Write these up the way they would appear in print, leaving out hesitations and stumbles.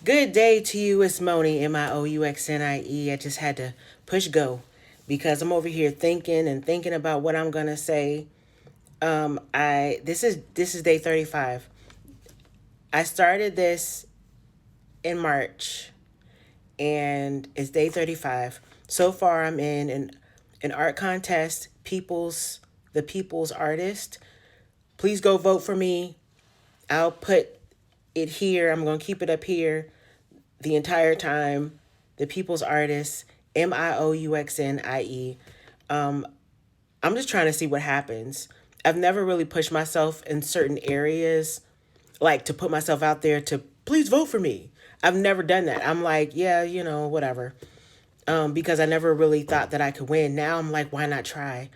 Good day to you. It's Moni, Mouxnie. I just had to push go because I'm over here thinking and thinking about what I'm gonna say. I this is day 35. I started this in March, and it's day 35. So far, I'm in an art contest. The People's Artist. Please go vote for me. I'll put it here. I'm gonna keep it up here the entire time. The People's Artist, Mouxnie. Um, I'm just trying to see what happens. I've never really pushed myself in certain areas, like to put myself out there to please vote for me. I've never done that. I'm like, yeah, whatever. Because I never really thought that I could win. Now I'm like, why not try?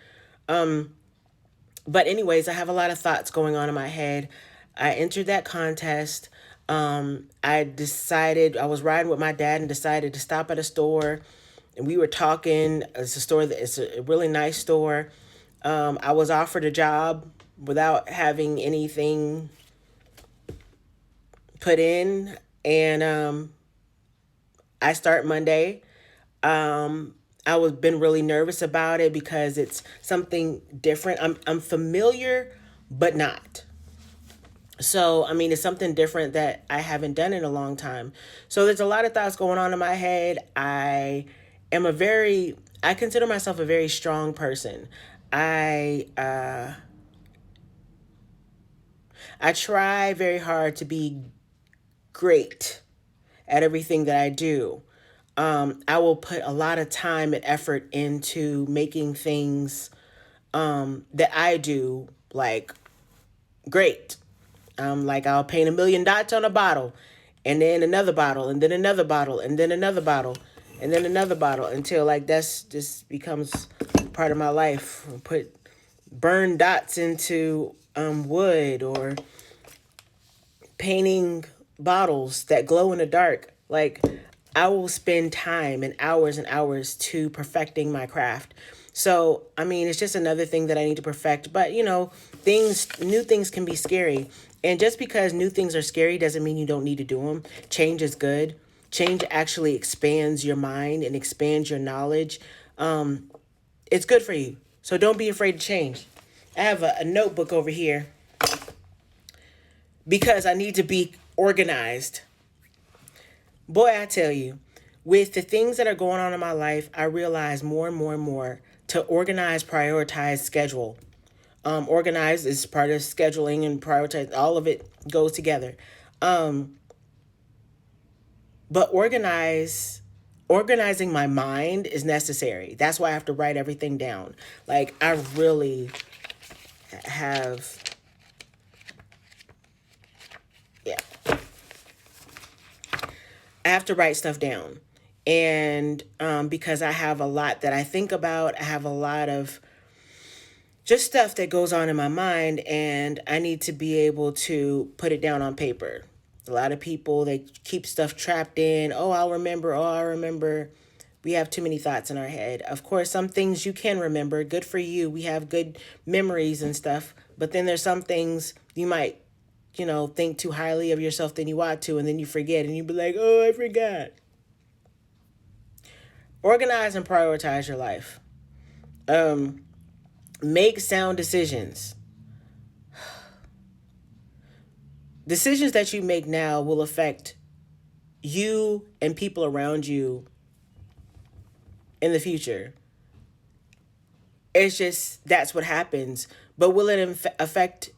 But anyways, I have a lot of thoughts going on in my head. I entered that contest. I decided I was riding with my dad and decided to stop at a store, and we were talking. It's a really nice store. I was offered a job without having anything put in, and I start Monday. I was been really nervous about it because it's something different. I'm familiar, but not. So, I mean, it's something different that I haven't done in a long time. So, there's a lot of thoughts going on in my head. I consider myself a very strong person. I, uh, I try very hard to be great at everything that I do. I will put a lot of time and effort into making things that I do like great. Like I'll paint a million dots on a bottle, and then another bottle, and then another bottle, and then another bottle, and then another bottle until like that's just becomes part of my life. Put burn dots into wood or painting bottles that glow in the dark. Like I will spend time and hours to perfecting my craft. So, I mean, it's just another thing that I need to perfect. But, new things can be scary. And just because new things are scary doesn't mean you don't need to do them. Change is good. Change actually expands your mind and expands your knowledge. It's good for you. So don't be afraid to change. I have a notebook over here because I need to be organized. Boy, I tell you, with the things that are going on in my life, I realize more and more and more to organize, prioritize, schedule. Organize is part of scheduling and prioritize. All of it goes together. Um, but organizing my mind is necessary. That's why I have to write everything down. Like I really have, yeah, I have to write stuff down. And because I have a lot that I think about, I have a lot of just stuff that goes on in my mind, and I need to be able to put it down on paper. A lot of people, they keep stuff trapped in, oh, I'll remember, oh, I'll remember. We have too many thoughts in our head. Of course, some things you can remember. Good for you. We have good memories and stuff. But then there's some things you might, think too highly of yourself than you ought to, and then you forget, and you be like, oh, I forgot. Organize and prioritize your life. Um, Make sound decisions. Decisions that you make now will affect you and people around you in the future. It's just that's what happens. But will it affect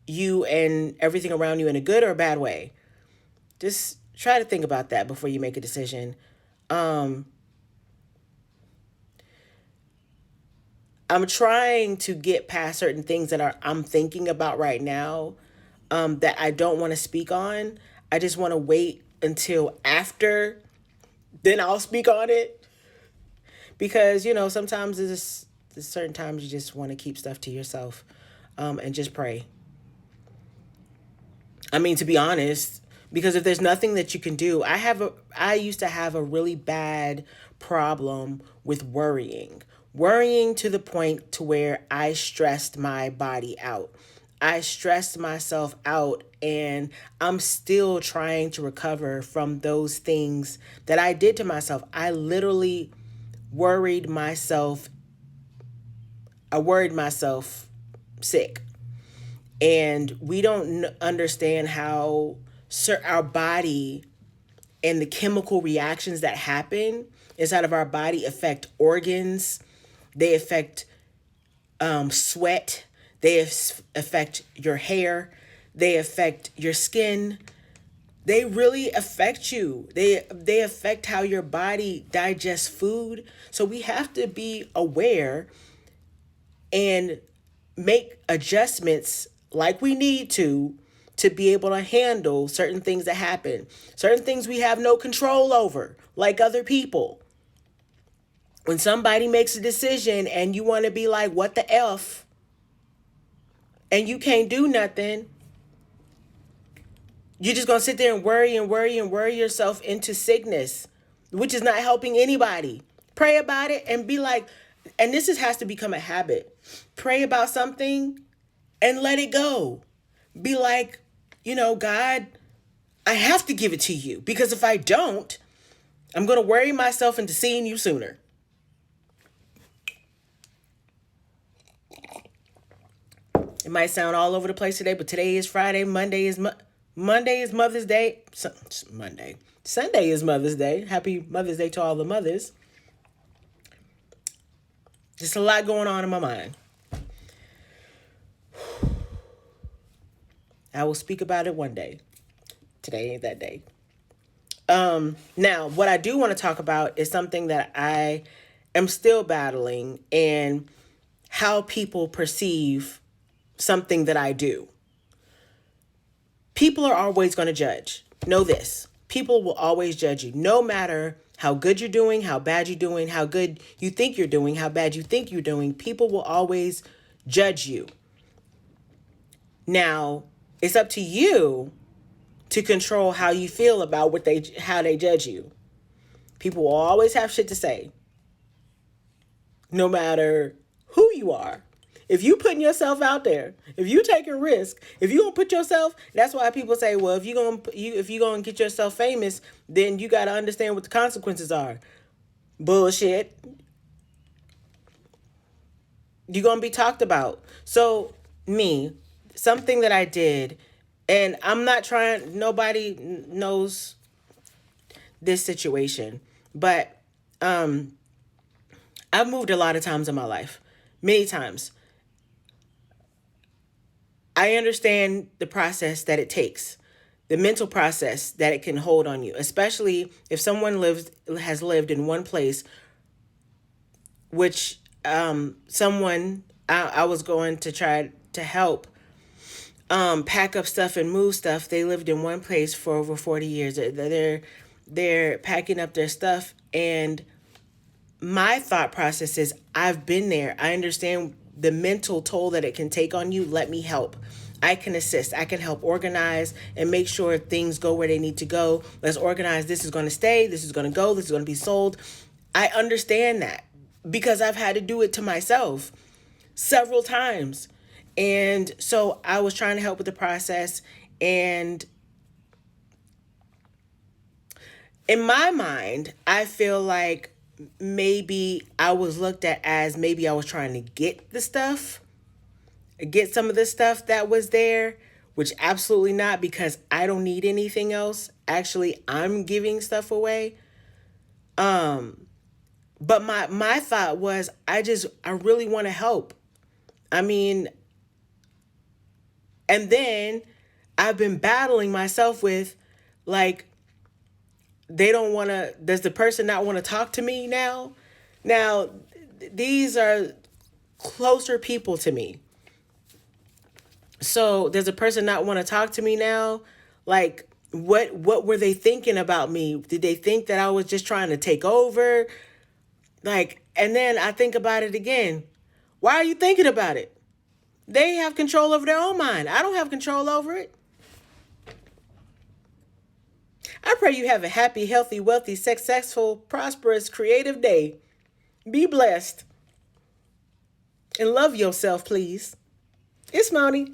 you and everything around you in a good or a bad way? Just try to think about that before you make a decision. Um, I'm trying to get past certain things that I'm thinking about right now, that I don't want to speak on. I just want to wait until after, then I'll speak on it because sometimes there's certain times you just want to keep stuff to yourself, and just pray. I mean, to be honest, because if there's nothing that you can do, I used to have a really bad problem with worrying to the point to where I stressed my body out. I stressed myself out, and I'm still trying to recover from those things that I did to myself. I literally worried myself. I worried myself sick. And we don't understand how our body and the chemical reactions that happen inside of our body affect organs. They affect sweat. They affect your hair. They affect your skin. They really affect you. They affect how your body digests food. So we have to be aware and make adjustments like we need to be able to handle certain things that happen. Certain things we have no control over, like other people. When somebody makes a decision and you want to be like, what the F? And you can't do nothing. You're just going to sit there and worry and worry and worry yourself into sickness, which is not helping anybody. Pray about it and be like, and has to become a habit. Pray about something and let it go. Be like, God, I have to give it to you, because if I don't, I'm going to worry myself into seeing you sooner. It might sound all over the place today, but today is Friday. Monday is Mother's Day. Sunday is Mother's Day. Happy Mother's Day to all the mothers. Just a lot going on in my mind. I will speak about it one day. Today ain't that day. Now, what I do want to talk about is something that I am still battling, and how people perceive something that I do. People are always going to judge. Know this. People will always judge you, no matter how good you're doing, how bad you're doing, how good you think you're doing, how bad you think you're doing. People will always judge you. Now, it's up to you to control how you feel about how they judge you. People will always have shit to say, no matter who you are. If you putting yourself out there, if you taking risk, if you gonna put yourself, that's why people say, well, if you gonna get yourself famous, then you gotta understand what the consequences are. Bullshit. You're gonna be talked about. So something that I did, and I'm not trying, nobody knows this situation, but I've moved a lot of times in my life, many times. I understand the process that it takes, the mental process that it can hold on you, especially if someone has lived in one place, which someone I was going to try to help pack up stuff and move stuff. They lived in one place for over 40 years. They're packing up their stuff, and my thought process is, I've been there. I understand the mental toll that it can take on you. Let me help. I can assist. I can help organize and make sure things go where they need to go. Let's organize. This is going to stay. This is going to go. This is going to be sold. I understand that because I've had to do it to myself several times. And so I was trying to help with the process. And in my mind, I feel like maybe I was looked at as maybe I was trying to get some of the stuff that was there, which absolutely not, because I don't need anything else. Actually, I'm giving stuff away. But my thought was, I really want to help. I mean, and then I've been battling myself with, like, does the person not want to talk to me now? Now, these are closer people to me. So does the person not want to talk to me now? Like, what were they thinking about me? Did they think that I was just trying to take over? Like, and then I think about it again. Why are you thinking about it? They have control over their own mind. I don't have control over it. I pray you have a happy, healthy, wealthy, successful, prosperous, creative day. Be blessed. And love yourself, please. It's Moni.